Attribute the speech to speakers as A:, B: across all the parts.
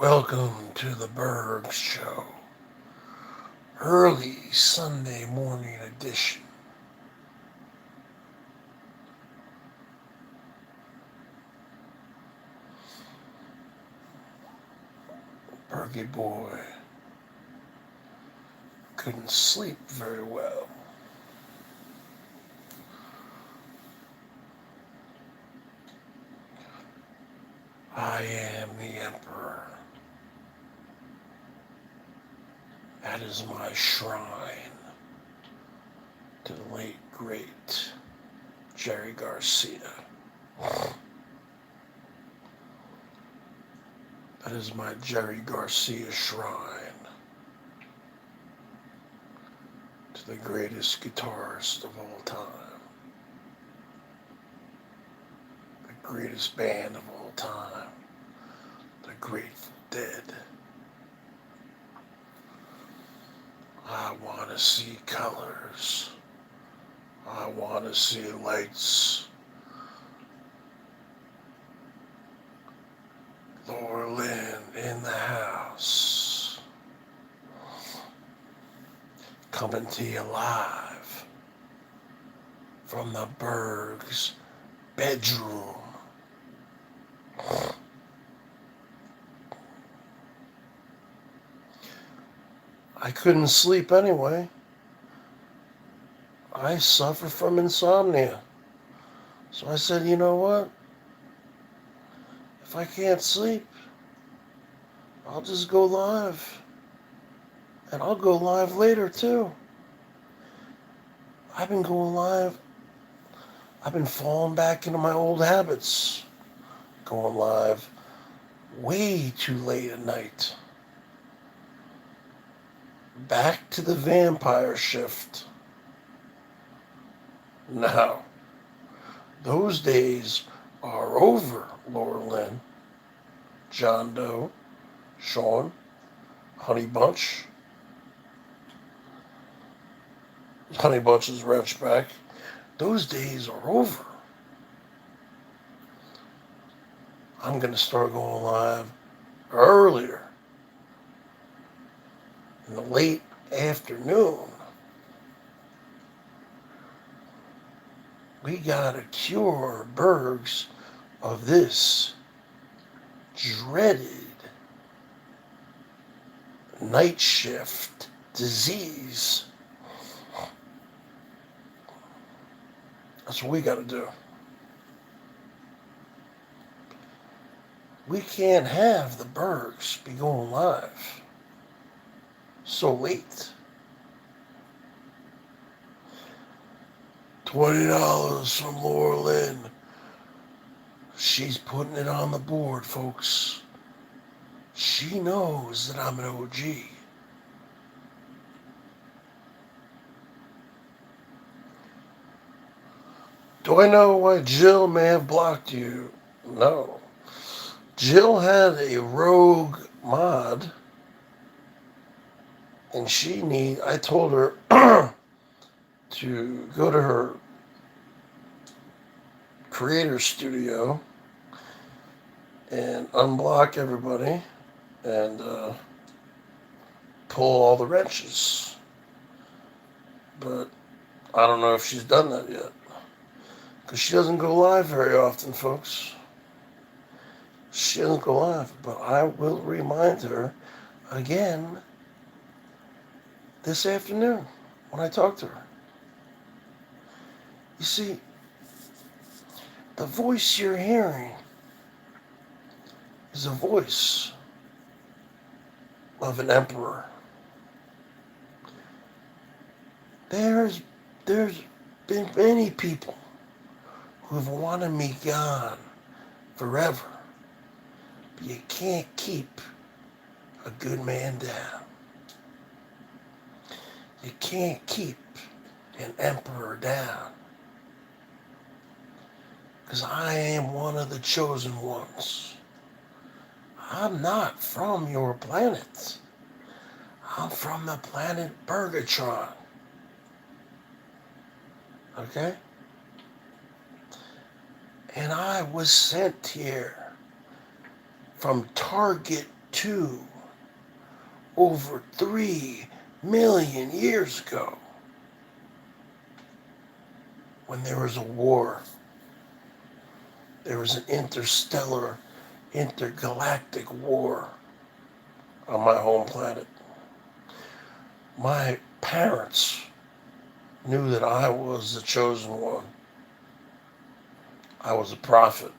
A: Welcome to the BERGS Show, early Sunday morning edition. Bergie boy couldn't sleep very well. I am the Emperor. That is my shrine to the late, great Jerry Garcia. That is my Jerry Garcia shrine to the greatest guitarist of all time, the greatest band of all time, the Grateful Dead. I want to see colors. I want to see lights. Laura Lynn in the house. Coming to you live from the BERGS bedroom. I couldn't sleep anyway. I suffer from insomnia. So I said, you know what? If I can't sleep, I'll just go live. And I'll go live later too. I've been going live. I've been falling back into my old habits. Going live way too late at night. Back to the vampire shift. Now, those days are over, Laura Lynn, John Doe, Sean, Honey Bunch. Honey Bunch's wrench back. Those days are over. I'm going to start going live earlier, in the late afternoon. We got to cure BERGS of this dreaded night shift disease. That's what we got to do. We can't have the BERGS be going live so late. $20 from Laura Lynn. She's putting it on the board, folks. She knows that I'm an OG. Do I know why Jill may have blocked you? No. Jill had a rogue mod, and I told her to go to her creator studio and unblock everybody and pull all the wrenches. But I don't know if she's done that yet, because she doesn't go live very often, folks. She doesn't go live, but I will remind her again this afternoon when I talk to her. You see, the voice you're hearing is a voice of an emperor. There's been many people who have wanted me gone forever. But you can't keep a good man down. You can't keep an emperor down. Because I am one of the chosen ones. I'm not from your planet. I'm from the planet Bergatron. Okay? And I was sent here from Target over 3 million years ago, when there was a war. There was an interstellar, intergalactic war on my home planet. My parents knew that I was the chosen one. I was a prophet.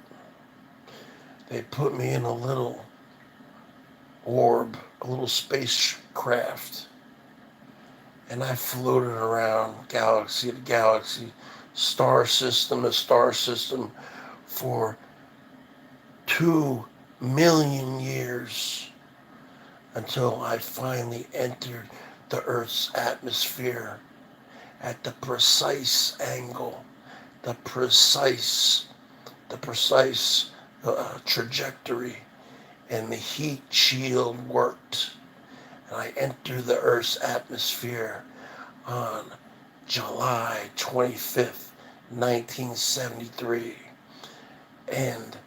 A: They put me in a little orb, a little spacecraft, and I floated around galaxy to galaxy, star system to star system for 2 million years until I finally entered the Earth's atmosphere at the precise angle, the precise trajectory, and the heat shield worked. And I entered the Earth's atmosphere on July 25th, 1973. And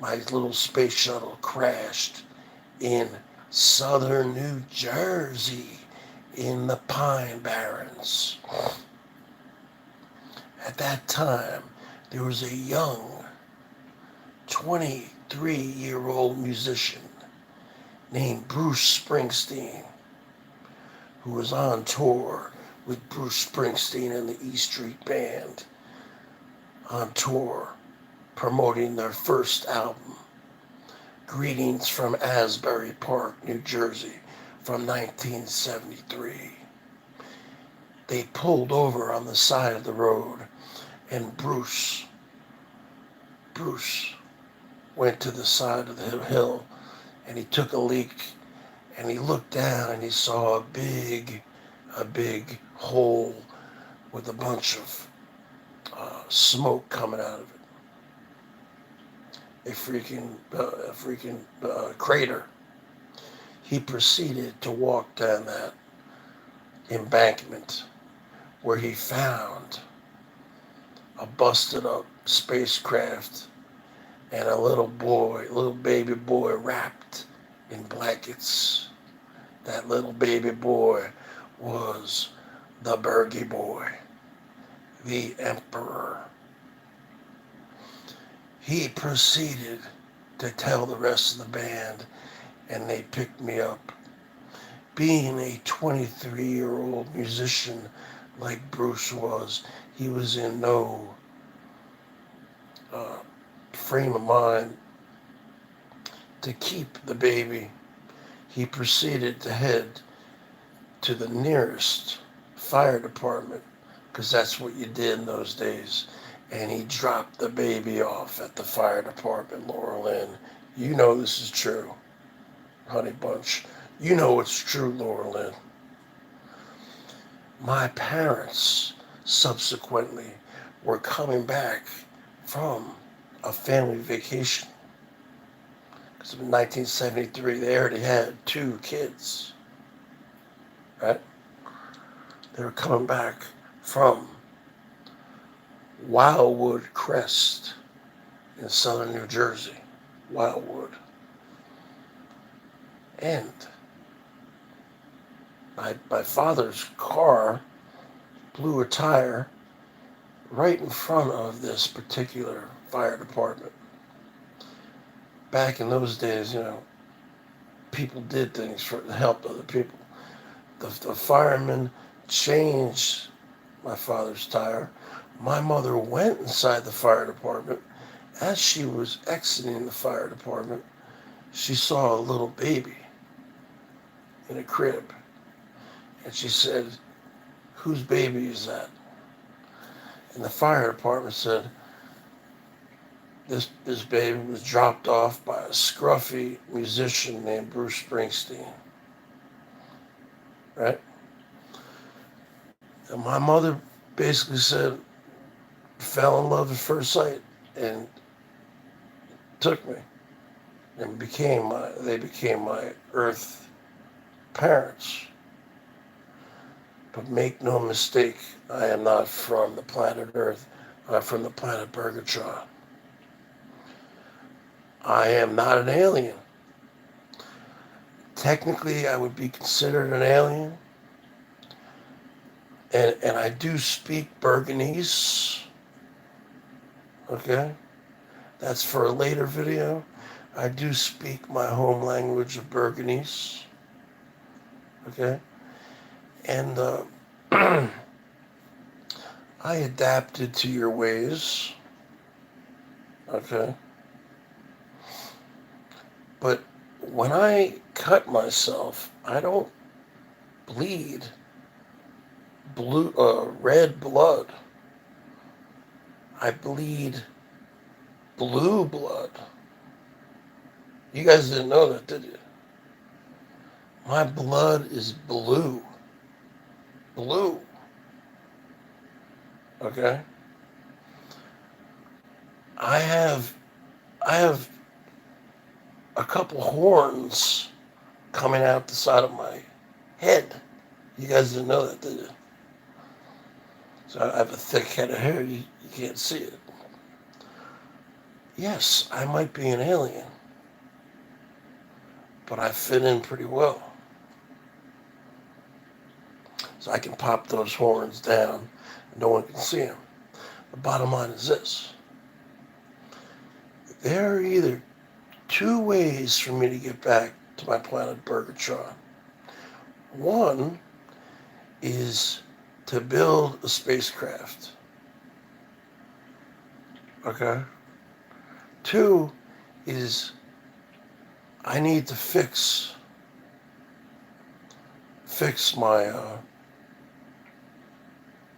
A: my little space shuttle crashed in southern New Jersey in the Pine Barrens. At that time, there was a young 23-year-old musician named Bruce Springsteen, who was on tour with Bruce Springsteen and the E Street Band, on tour promoting their first album, Greetings from Asbury Park, New Jersey, from 1973. They pulled over on the side of the road, and Bruce went to the side of the hill, and he took a leak, and he looked down, and he saw a big hole with a bunch of smoke coming out of it. A freaking crater. He proceeded to walk down that embankment, where he found a busted up spacecraft and a little baby boy wrapped in blankets. That little baby boy was the Bergie boy, the emperor. He proceeded to tell the rest of the band, and they picked me up. Being a 23-year-old musician like Bruce was, he was in no frame of mind to keep the baby. He proceeded to head to the nearest fire department, because that's what you did in those days. And he dropped the baby off at the fire department, Laurel Lynn. You know this is true, Honey Bunch. You know it's true, Laurel Lynn. My parents subsequently were coming back from a family vacation. Because in 1973, they already had 2 kids, right? They were coming back from Wildwood Crest in southern New Jersey. Wildwood. And my father's car blew a tire right in front of this particular fire department. Back in those days, people did things for the help of other people. The firemen changed my father's tire. My mother went inside the fire department. As she was exiting the fire department, she saw a little baby in a crib. And she said, "Whose baby is that?" And the fire department said, This baby was dropped off by a scruffy musician named Bruce Springsteen." Right? And my mother basically said, fell in love at first sight and took me and they became my earth parents. But make no mistake, I am not from the planet Earth. I'm from the planet Bergatron. I am not an alien. technically I would be considered an alien. And I do speak Burgunese. Okay? That's for a later video. I do speak my home language of Burgunese. Okay? And I adapted to your ways. Okay? But when I cut myself, I don't bleed red blood. I bleed blue blood. You guys didn't know that, did you? My blood is blue. Blue. Okay? I have a couple horns coming out the side of my head. You guys didn't know that, did you? So I have a thick head of hair. You can't see it. Yes, I might be an alien, but I fit in pretty well. So I can pop those horns down. No one can see them. The bottom line is this. There are either two ways for me to get back to my planet Bergatron. One is to build a spacecraft. Okay? Two is I need to fix my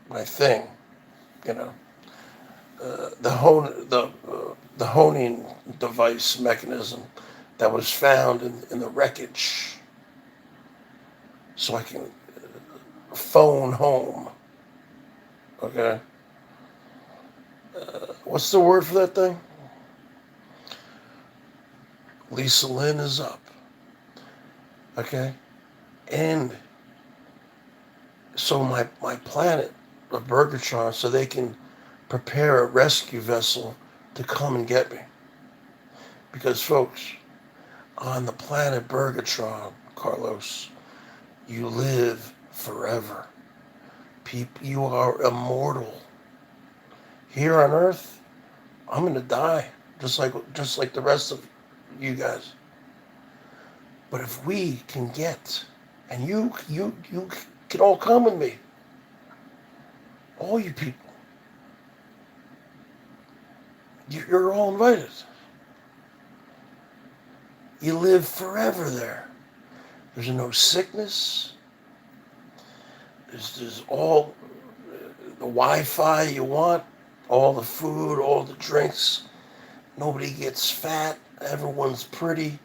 A: my thing, you know, the honing device mechanism that was found in the wreckage, so I can phone home. Okay. What's the word for that thing? Lisa Lynn is up. Okay. And so my planet of Bergatron, so they can prepare a rescue vessel to come and get me. Because folks, on the planet Bergatron, Carlos, you live forever. You are immortal. Here on Earth, I'm gonna die, just like the rest of you guys. But if we can get, and you can all come with me, all you people, you're all invited. You live forever there. There's no sickness. There's all the Wi-Fi you want, all the food, all the drinks. Nobody gets fat. Everyone's pretty.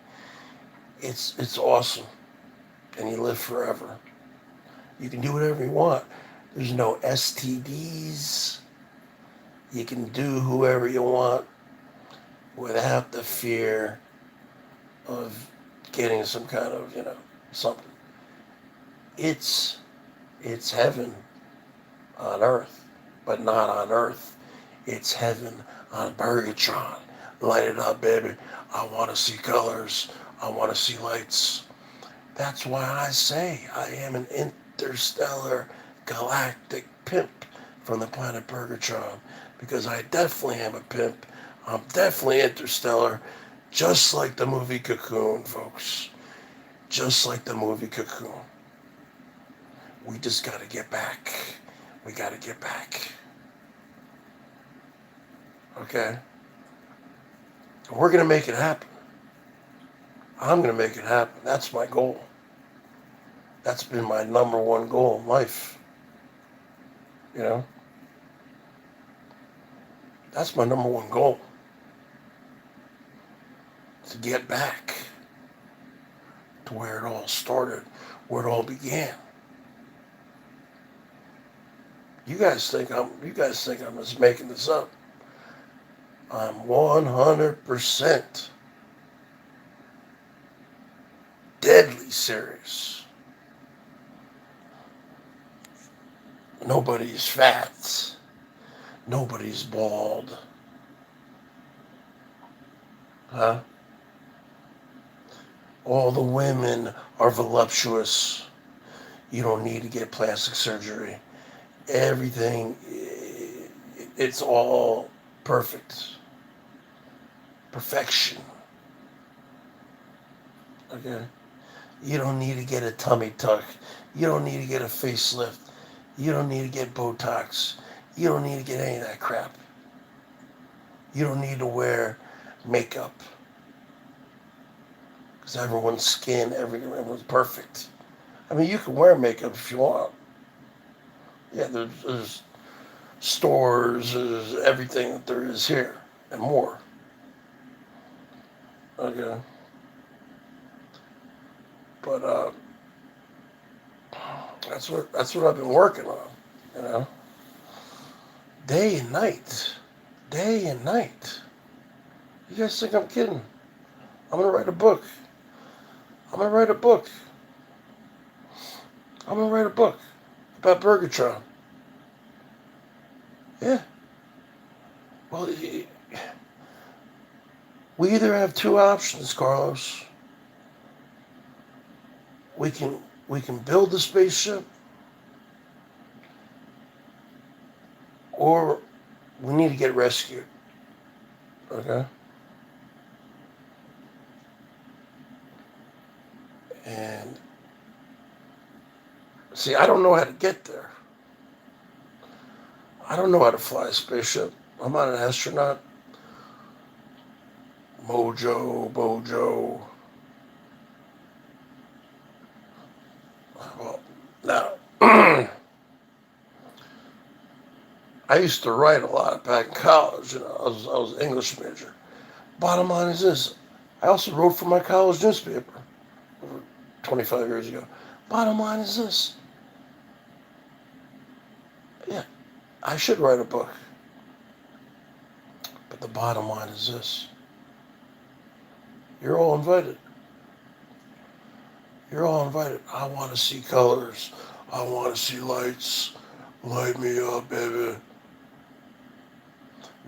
A: It's awesome. And you live forever. You can do whatever you want. There's no STDs. You can do whoever you want without the fear of getting some kind of, something. It's heaven on earth, but not on earth. It's heaven on Bergatron. Light it up, baby. I want to see colors. I want to see lights. That's why I say I am an interstellar galactic pimp from the planet Bergatron, because I definitely am a pimp. I'm definitely interstellar, just like the movie Cocoon, folks. Just like the movie Cocoon. We just got to get back. We got to get back. Okay? We're going to make it happen. I'm going to make it happen. That's my goal. That's been my number one goal in life. You know? That's my number one goal. To get back to where it all started, where it all began. You guys think I'm just making this up. I'm 100% deadly serious. Nobody's fat. Nobody's bald. Huh? All the women are voluptuous. You don't need to get plastic surgery. Everything, it's all perfect. Perfection. Okay? You don't need to get a tummy tuck. You don't need to get a facelift. You don't need to get Botox. You don't need to get any of that crap. You don't need to wear makeup. Because everyone's skin, everyone's perfect. I mean, you can wear makeup if you want. Yeah, there's stores, there's everything that there is here and more. Okay. But that's what I've been working on, you know. Day and night. Day and night. You guys think I'm kidding? I'm gonna write a book. I'm gonna write a book. I'm gonna write a book about Burgatron. Yeah. Well, we either have two options, Carlos. We can build the spaceship, or we need to get rescued. Okay? And see, I don't know how to get there. I don't know how to fly a spaceship. I'm not an astronaut. Bojo. Well, now, I used to write a lot back in college. You know, I was an English major. Bottom line is this: I also wrote for my college newspaper over 25 years ago. Bottom line is this: yeah, I should write a book. But the bottom line is this: you're all invited. You're all invited. I want to see colors. I want to see lights. Light me up, baby.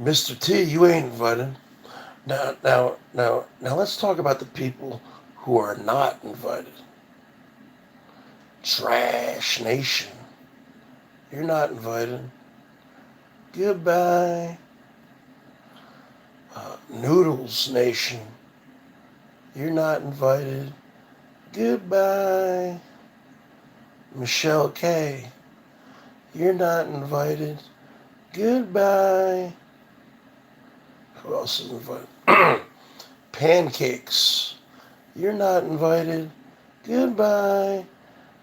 A: Mr. T, you ain't invited. Now, let's talk about the people who are not invited. Trash Nation. You're not invited. Goodbye. Noodles Nation. You're not invited. Goodbye. Michelle K. You're not invited. Goodbye. Who else is invited? Pancakes. You're not invited. Goodbye.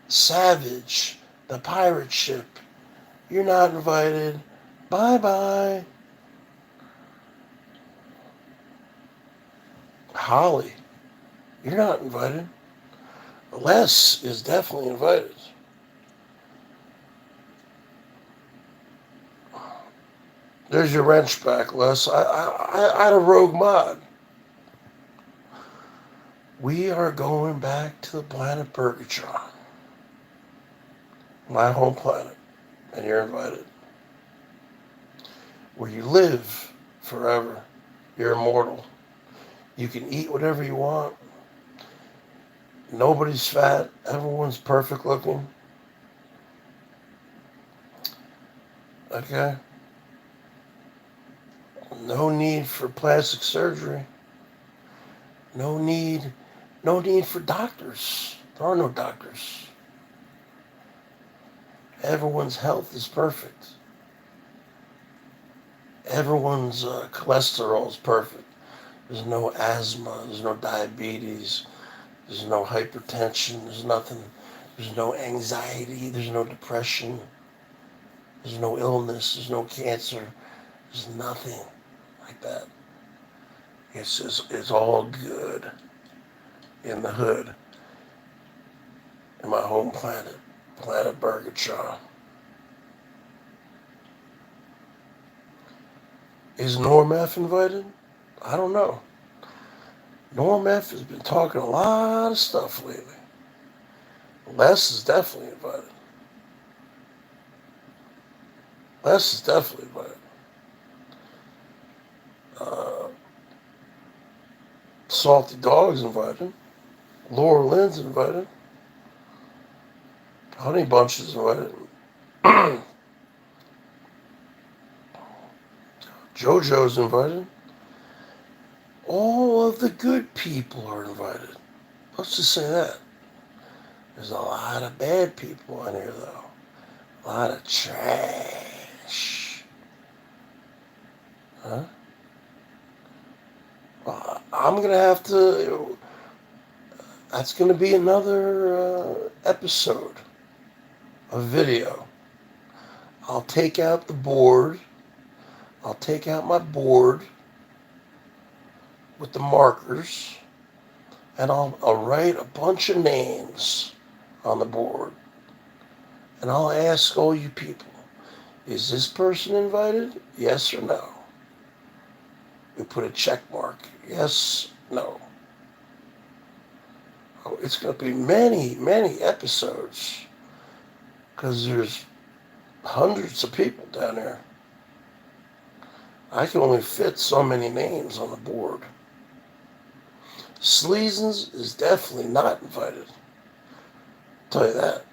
A: Savage. The pirate ship. You're not invited. Bye-bye. Holly. You're not invited. Les is definitely invited. There's your wrench back, Les. I had a rogue mod. We are going back to the planet Burgatron. My home planet. And you're invited. Where you live forever. You're immortal. You can eat whatever you want. Nobody's fat. Everyone's perfect looking. Okay? No need for plastic surgery. No need for doctors. There are no doctors. Everyone's health is perfect. Everyone's cholesterol is perfect. There's no asthma. There's no diabetes. There's no hypertension. There's nothing. There's no anxiety. There's no depression. There's no illness. There's no cancer. There's nothing like that. It's all good in the hood, in my home planet, planet Burgatron. Is Norm F invited? I don't know. Norm F has been talking a lot of stuff lately. Les is definitely invited. Les is definitely invited. Salty Dog's invited. Laura Lynn's invited. Honey Bunch is invited. JoJo's invited. All of the good people are invited. Let's just say that. There's a lot of bad people on here, though. A lot of trash. Huh? Well, I'm going to have to... That's going to be another episode of video. I'll take out the board. I'll take out my board with the markers, and I'll write a bunch of names on the board. And I'll ask all you people, is this person invited? Yes or no? We put a check mark. Yes, no. Oh, it's going to be many, many episodes because there's hundreds of people down there. I can only fit so many names on the board. Sleazens is definitely not invited. I'll tell you that.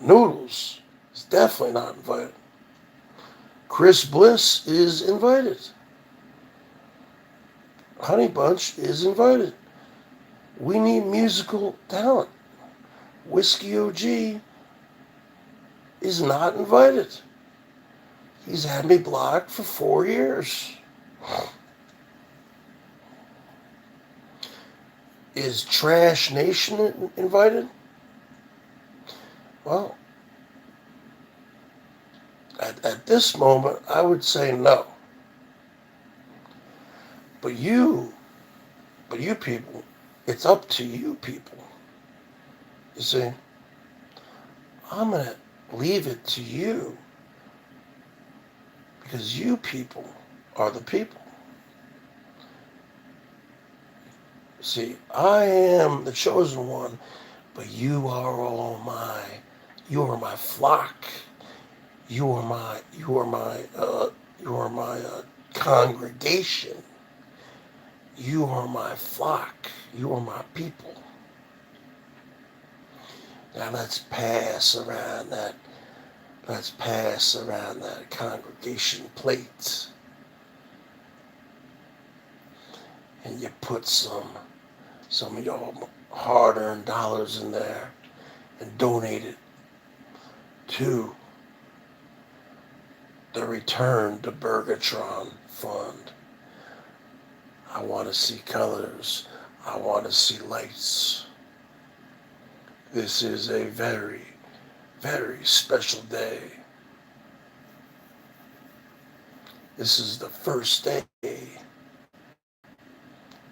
A: Noodles is definitely not invited. Chris Bliss is invited. Honey Bunch is invited. We need musical talent. Whiskey OG is not invited. He's had me blocked for 4 years. Is Trash Nation invited? Well, at this moment, I would say no. But you people, it's up to you people. You see, I'm going to leave it to you because you people are the people. See, I am the chosen one, but you are all you are my flock. You are my congregation. You are my flock. You are my people. Now let's pass around that congregation plate. And you put some of your hard-earned dollars in there and donate it to the Return to Bergatron Fund. I want to see colors. I want to see lights. This is a very, very special day. This is the first day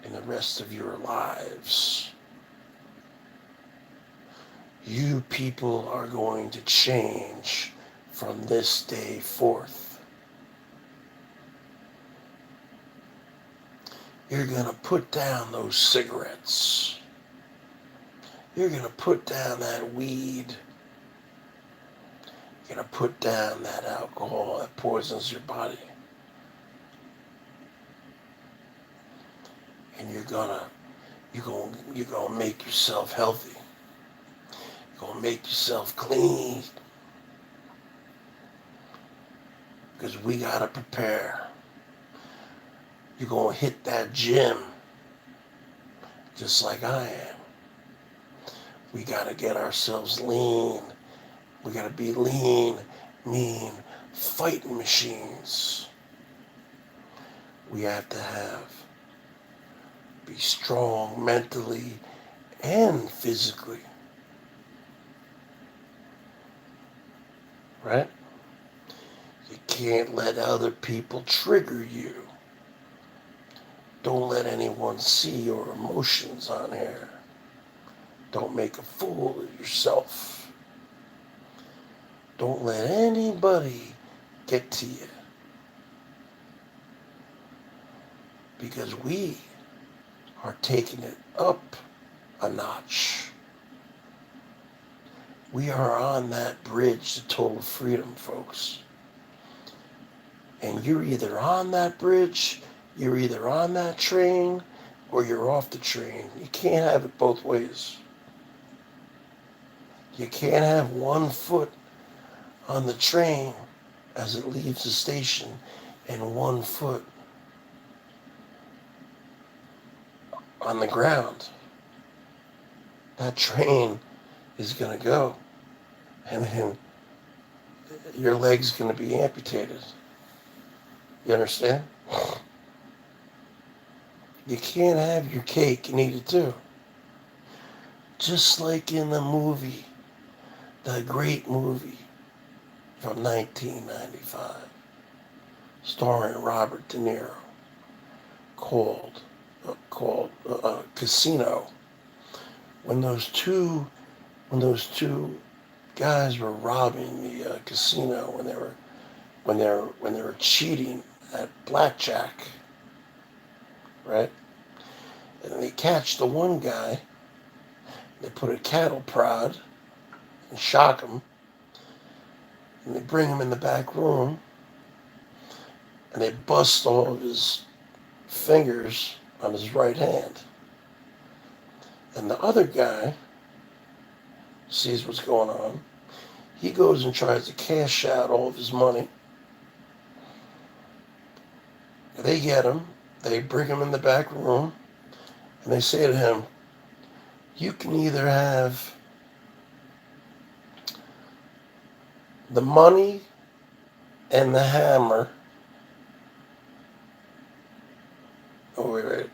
A: in the rest of your lives. You people are going to change from this day forth. You're going to put down those cigarettes. You're going to put down that weed. You're going to put down that alcohol that poisons your body. And you're gonna make yourself healthy. You're gonna make yourself clean. Because we gotta prepare. You're gonna hit that gym just like I am. We gotta get ourselves lean. We gotta be lean, mean, fighting machines. We have to be strong mentally and physically. Right? You can't let other people trigger you. Don't let anyone see your emotions on here. Don't make a fool of yourself. Don't let anybody get to you. Because we are taking it up a notch. We are on that bridge to total freedom, folks. And you're either on that bridge, you're either on that train, or you're off the train. You can't have it both ways. You can't have one foot on the train as it leaves the station and one foot on the ground. That train is going to go, and then your leg's going to be amputated. You understand? You can't have your cake and eat it too. Just like in the movie, the great movie from 1995, starring Robert De Niro, called Casino. When those two guys were robbing the casino, when they were cheating at blackjack, right? And they catch the one guy, they put a cattle prod and shock him, and they bring him in the back room, and they bust all of his fingers on his right hand. And the other guy sees what's going on. He goes and tries to cash out all of his money. They get him. They bring him in the back room, and they say to him, you can either have the money and the hammer. Oh, wait.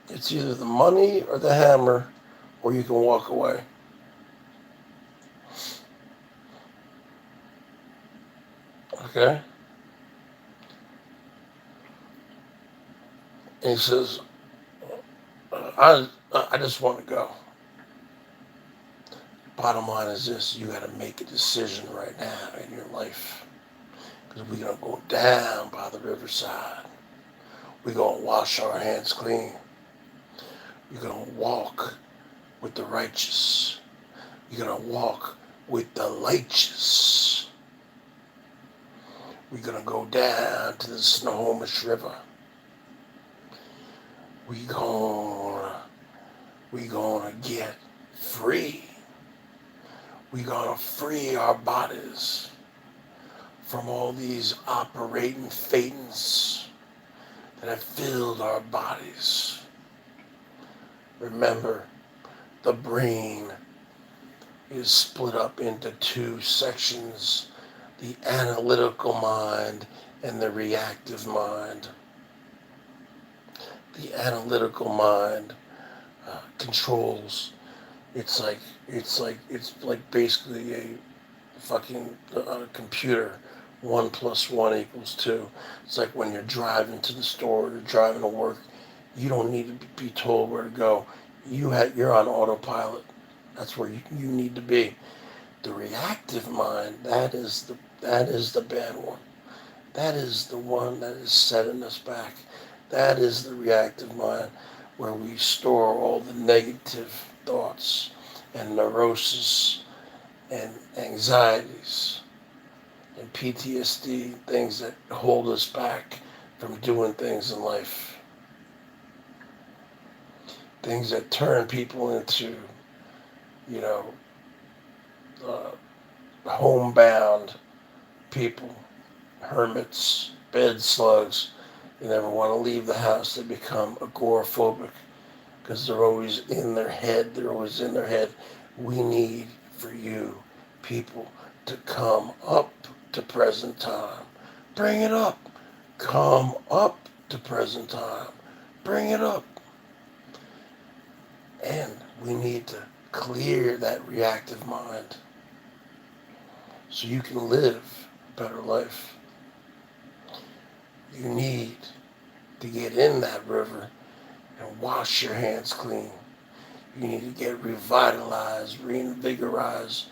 A: It's either the money or the hammer, or you can walk away. Okay? And he says, I just want to go. Bottom line is this, you got to make a decision right now in your life. Because we're going to go down by the riverside. We're going to wash our hands clean. You're going to walk with the righteous. You're going to walk with the righteous. We're going to go down to the Snohomish River. We're going to get free. We're going to free our bodies from all these operating thetans that have filled our bodies. Remember, the brain is split up into two sections, the analytical mind and the reactive mind. The analytical mind controls. It's like basically a fucking computer. 1 + 1 = 2. It's like when you're driving to the store, or you're driving to work. You don't need to be told where to go. You're on autopilot. That's where you need to be. The reactive mind, that is the bad one. That is the one that is setting us back. That is the reactive mind, where we store all the negative thoughts and neurosis and anxieties and PTSD, things that hold us back from doing things in life. Things that turn people into, homebound people, hermits, bed slugs. They never want to leave the house. They become agoraphobic because they're always in their head. We need for you people to come up to present time. Bring it up. Come up to present time. Bring it up. And we need to clear that reactive mind so you can live a better life. You need to get in that river and wash your hands clean. You need to get revitalized, reinvigorized.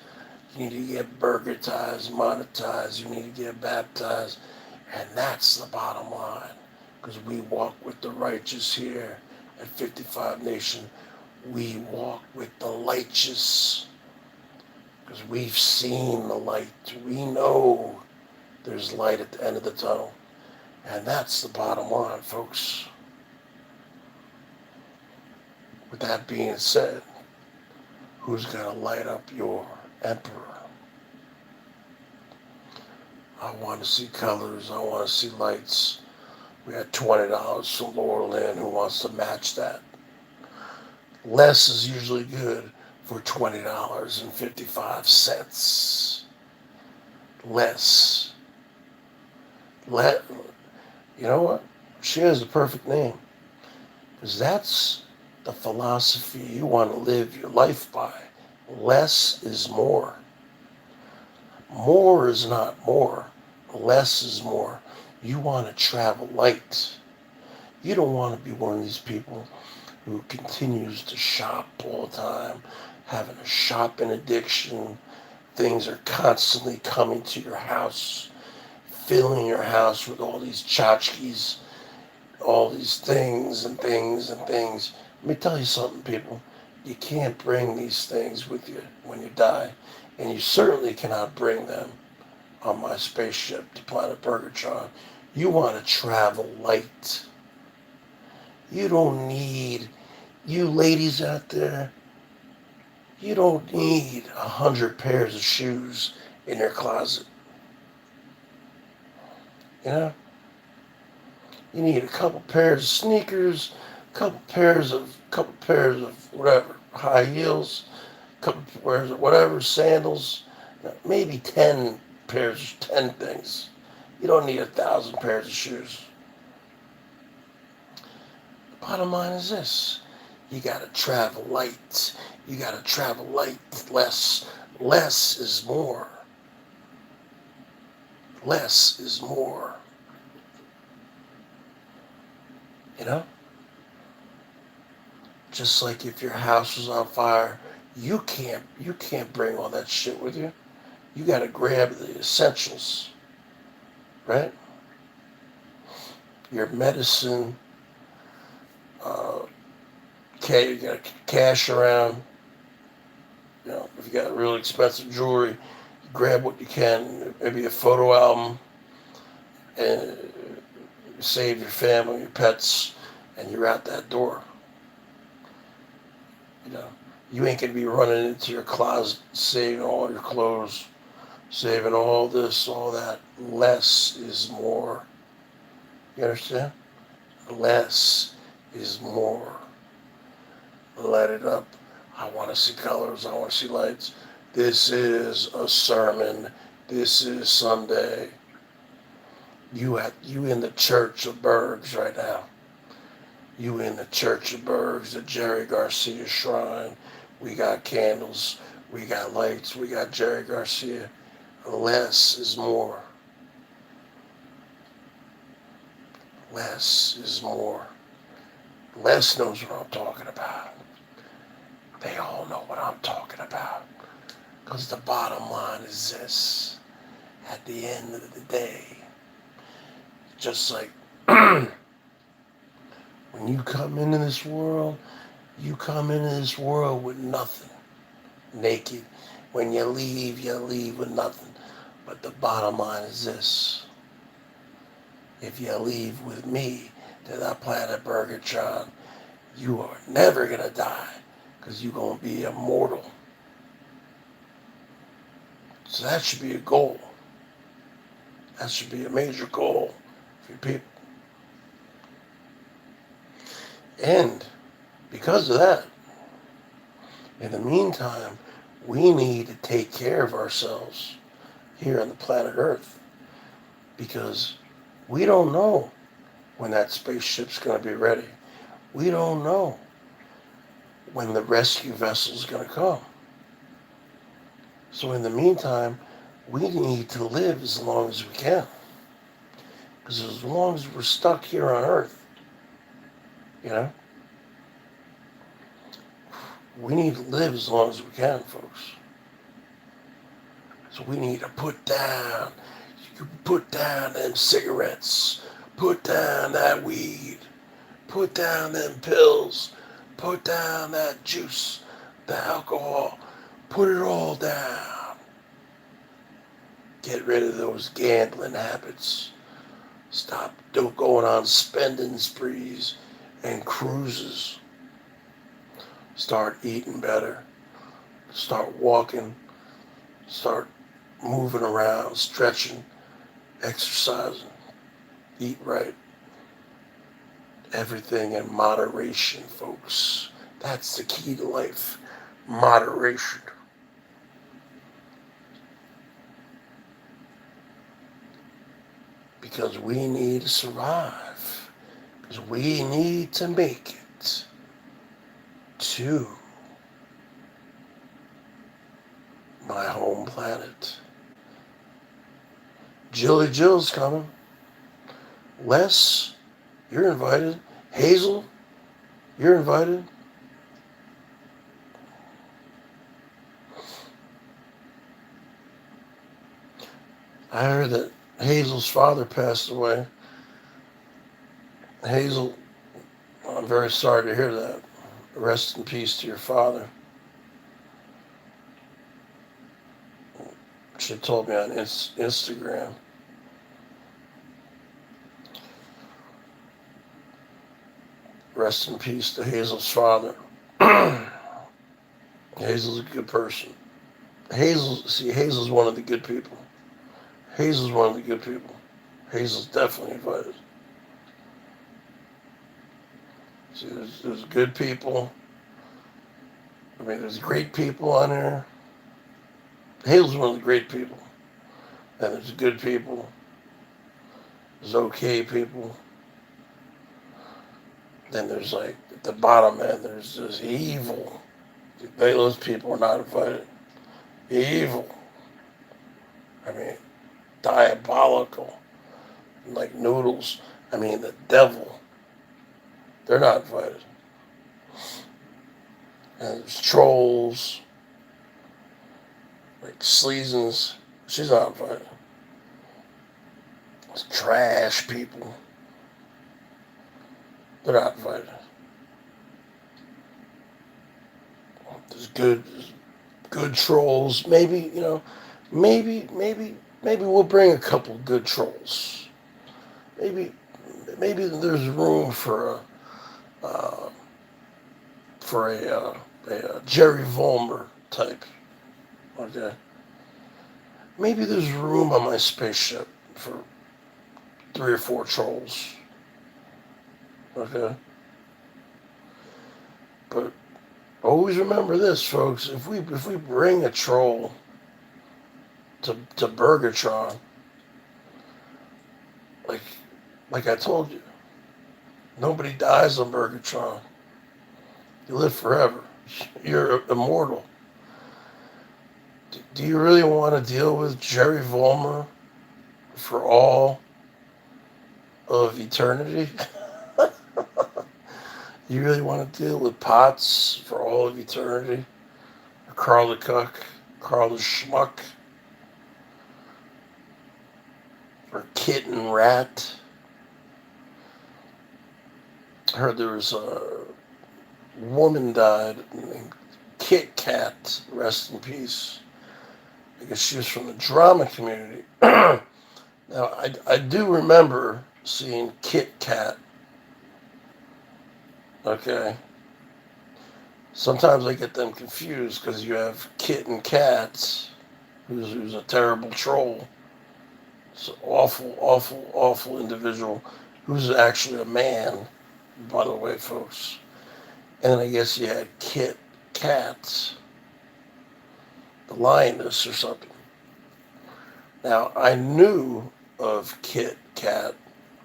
A: You need to get burgertized, monetized. You need to get baptized. And that's the bottom line. Because we walk with the righteous here at 55 Nation. We walk with the righteous. Because we've seen the light. We know there's light at the end of the tunnel. And that's the bottom line, folks. With that being said, who's going to light up your emperor? I want to see colors. I want to see lights. We got $20 from Laura Lynn who wants to match that. Less is usually good for $20.55. Less. Let, you know what? She has the perfect name. Because that's the philosophy you want to live your life by. Less is more. More is not more. Less is more. You want to travel light. You don't want to be one of these people who continues to shop all the time, having a shopping addiction. Things are constantly coming to your house, filling your house with all these tchotchkes, all these things and things and things. Let me tell you something, people. You can't bring these things with you when you die, and you certainly cannot bring them on my spaceship to planet Bergatron. You want to travel light. You don't need, you ladies out there, you don't need 100 pairs of shoes in your closet. You know? You need a couple pairs of sneakers, couple pairs of whatever, high heels, couple pairs of whatever, sandals, maybe 10 pairs, 10 things. You don't need 1,000 pairs of shoes. The bottom line is this. You gotta travel light. You gotta travel light. Less. Less is more. Less is more. You know? Just like if your house was on fire, you can't bring all that shit with you. You gotta grab the essentials. Right? Your medicine, you got cash around. You know, if you got really expensive jewelry, grab what you can. Maybe a photo album, and save your family, your pets, and you're out that door. You know, you ain't gonna be running into your closet, saving all your clothes, saving all this, all that. Less is more. You understand? Less is more. Light it up. I want to see colors. I want to see lights. This is a sermon. This is Sunday. You in the Church of Bergs right now. You in the Church of Bergs, the Jerry Garcia Shrine. We got candles. We got lights. We got Jerry Garcia. Less is more. Less is more. Les knows what I'm talking about. They all know what I'm talking about. Because the bottom line is this. At the end of the day, just like when you come into this world, you come into this world with nothing. Naked. When you leave with nothing. But the bottom line is this. If you leave with me to that planet Bergatron, you are never going to die because you're going to be immortal. So that should be a goal. That should be a major goal for people. And because of that, in the meantime, we need to take care of ourselves here on the planet Earth because we don't know when that spaceship's going to be ready. We don't know when the rescue vessel's going to come. So in the meantime, we need to live as long as we can. Because as long as we're stuck here on Earth, you know, we need to live as long as we can, folks. So we need to put down them cigarettes, put down that weed, put down them pills, put down that juice, the alcohol, put it all down. Get rid of those gambling habits. Stop going on spending sprees and cruises. start eating better, start walking, start moving around, stretching, exercising, eat right. Everything in moderation, folks. That's the key to life. Moderation. Because we need to survive. Because we need to make it to my home planet. Jilly Jill's coming. Les, you're invited. Hazel, you're invited. I heard that Hazel's father passed away. Hazel, I'm very sorry to hear that. Rest in peace to your father. She told me on Instagram. Rest in peace to Hazel's father. Hazel's a good person. Hazel's one of the good people. Hazel's one of the good people. Hazel's definitely invited. See, there's good people. I mean, there's great people on there. Hazel's one of the great people. And there's good people. There's okay people. Then there's like, at the bottom end, there's this evil. Those people are not invited. Evil. I mean, diabolical. Like noodles. I mean, the devil. They're not invited. And there's trolls. Like Sleazens. She's not invited. There's trash people. They're not invited. There's good trolls. Maybe, maybe we'll bring a couple good trolls. Maybe there's room for a Jerry Vollmer type. Okay. Maybe there's room on my spaceship for 3 or 4 trolls. Okay. But always remember this, folks. If we bring a troll to Burgatron, like I told you, nobody dies on Burgatron. You live forever. You're immortal. Do you really want to deal with Jerry Vollmer for all of eternity? You really want to deal with Potts for all of eternity? Or Carl the Cuck? Carl the Schmuck? Or Kitten Rat? I heard there was a woman died named Kit Kat, rest in peace. I guess she was from the drama community. Now, I do remember seeing Kit Kat. Okay. Sometimes I get them confused because you have Kit and Kat, who's a terrible troll. It's an awful individual who's actually a man, by the way, folks. And then I guess you had Kit Kat, the lioness or something. Now, I knew of Kit Kat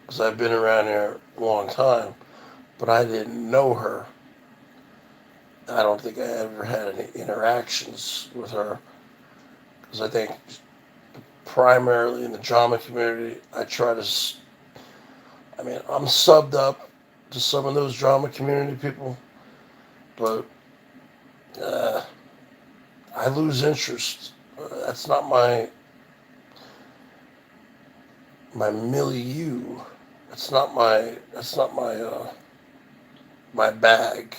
A: because I've been around here a long time, but I didn't know her. I don't think I ever had any interactions with her because I think primarily in the drama community, I'm subbed up to some of those drama community people, but I lose interest. That's not my milieu. That's not my my bag.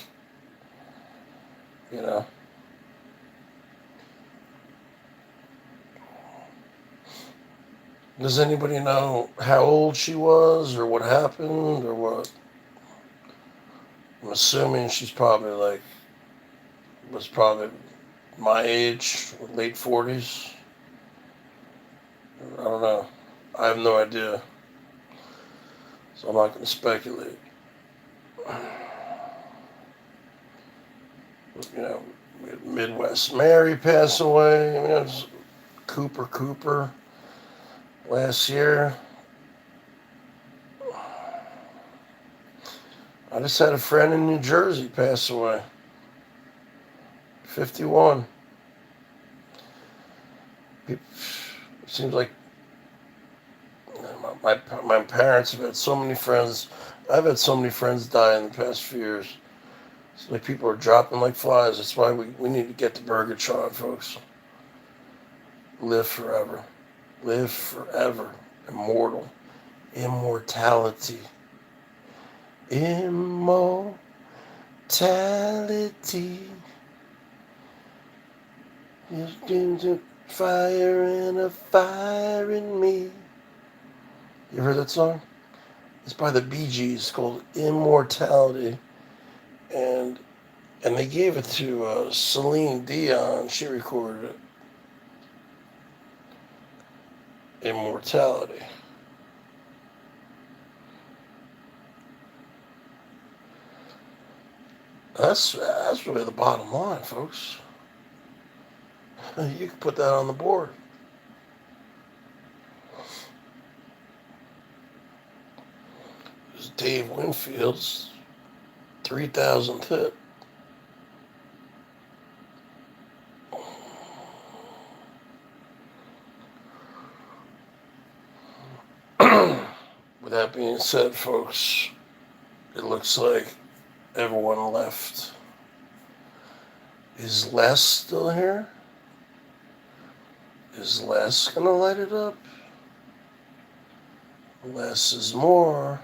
A: Does anybody know how old she was or what happened or what? I'm assuming she's probably like was probably my age, late 40s. I don't know. I have no idea. So I'm not going to speculate. You know, we had Midwest Mary pass away. It was Cooper last year. I just had a friend in New Jersey pass away. 51. It seems like my parents have had so many friends. I've had so many friends die in the past few years. It's like people are dropping like flies. That's why we need to get the BERGS Show, folks. Live forever. Live forever. Immortal. Immortality. Immortality. There's a fire and a fire in me. You heard that song? It's by the Bee Gees, called Immortality. And they gave it to Celine Dion. She recorded it. Immortality. That's really the bottom line, folks. You can put that on the board. It's Dave Winfield's 3,000th hit. With that being said, folks, it looks like everyone left. Is Les still here? Is Les gonna light it up? Less is more.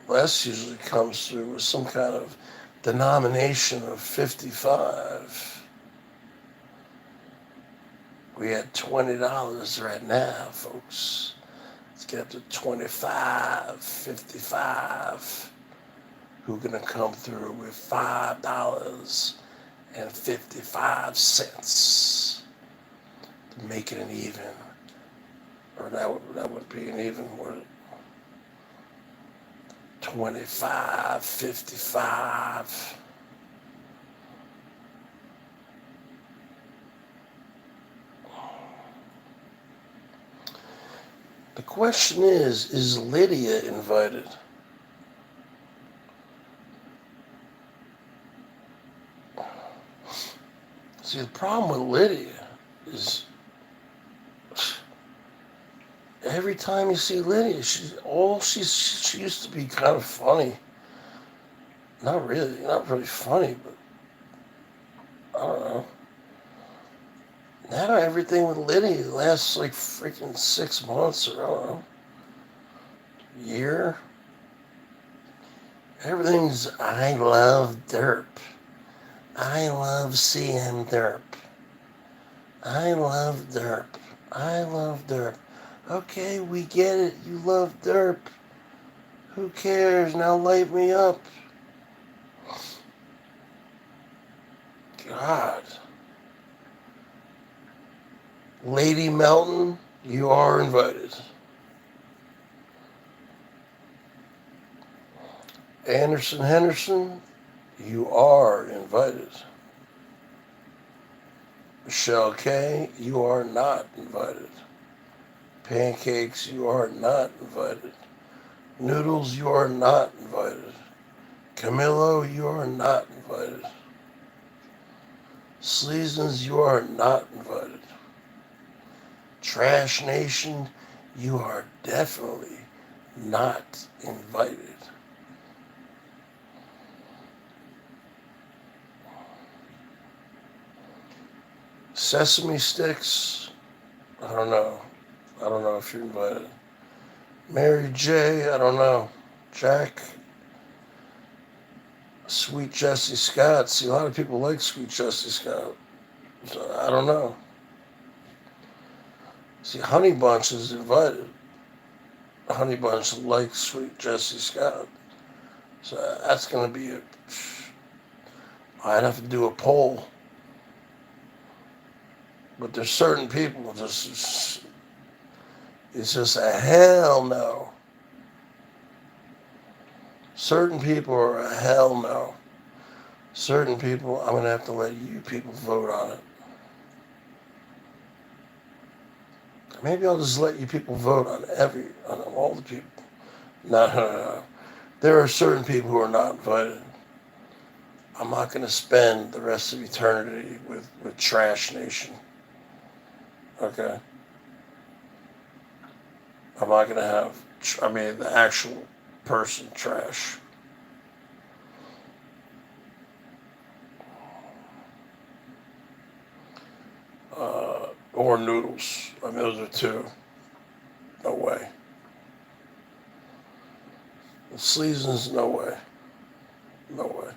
A: Les usually comes through with some kind of denomination of 55. We had $20 right now, folks. Let's get up to 25, 55. Who's gonna come through with $5.55 to make it an even? Or that would be an even, would it? 25, 55. The question is Lydia invited? See, the problem with Lydia is every time you see Lydia, she used to be kind of funny. Not really funny, but I don't know. Now everything with Lydia lasts like freaking 6 months, or I don't know, year. Everything's I love derp. I love seeing derp. I love derp. I love derp. Okay, we get it. You love derp. Who cares? Now light me up. God. Lady Melton, you are invited. Anderson Henderson, you are invited. Michelle K., you are not invited. Pancakes, you are not invited. Noodles, you are not invited. Camillo, you are not invited. Sleazens, you are not invited. Trash Nation, you are definitely not invited. Sesame Sticks, I don't know. I don't know if you're invited. Mary J., I don't know. Jack, Sweet Jessie Scott. See, a lot of people like Sweet Jessie Scott. So I don't know. See, Honey Bunch is invited. Honey Bunch likes Sweet Jessie Scott. So that's going to be I'd have to do a poll. But there's certain people it's just a hell no. Certain people are a hell no. Certain people, I'm going to have to let you people vote on it. Maybe I'll just let you people vote on all the people. No. There are certain people who are not invited. I'm not going to spend the rest of eternity with Trash Nation. Okay? I'm not going to have, the actual person trash. Or Noodles. Those are two. No way. The Sleazons, no way. No way.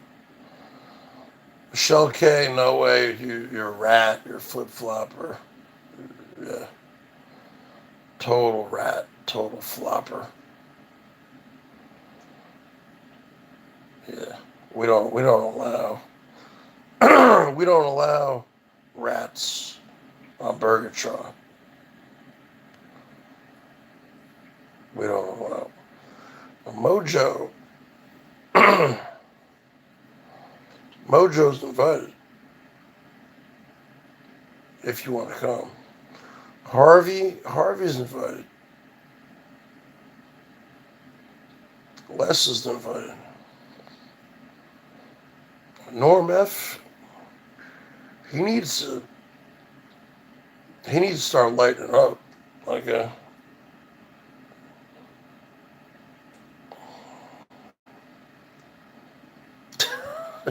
A: Michelle K, no way. You're a rat. You're a flip-flopper. Yeah. Total rat. Total flopper. Yeah. We don't allow we don't allow rats on Burgertron. We don't allow. Mojo. Mojo's invited. If you want to come. Harvey's invited. Les is invited. Norm F. He needs to start lighting up. Like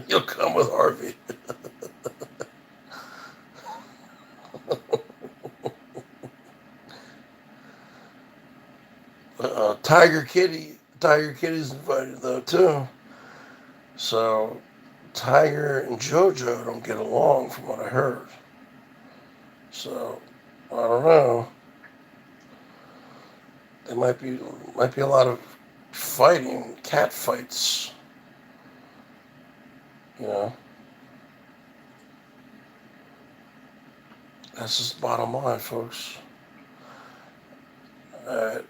A: you'll come with Harvey. Tiger Kitty's invited though too. So Tiger and JoJo don't get along from what I heard. So I don't know. There might be a lot of fighting, cat fights. You know. That's just the bottom line, folks. Alright.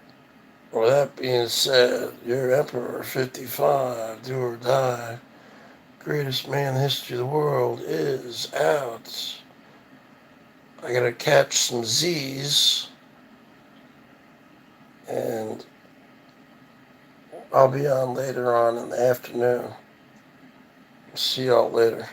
A: Well, that being said, your Emperor 55, do or die, greatest man in the history of the world, is out. I gotta catch some Z's, and I'll be on later on in the afternoon. See y'all later.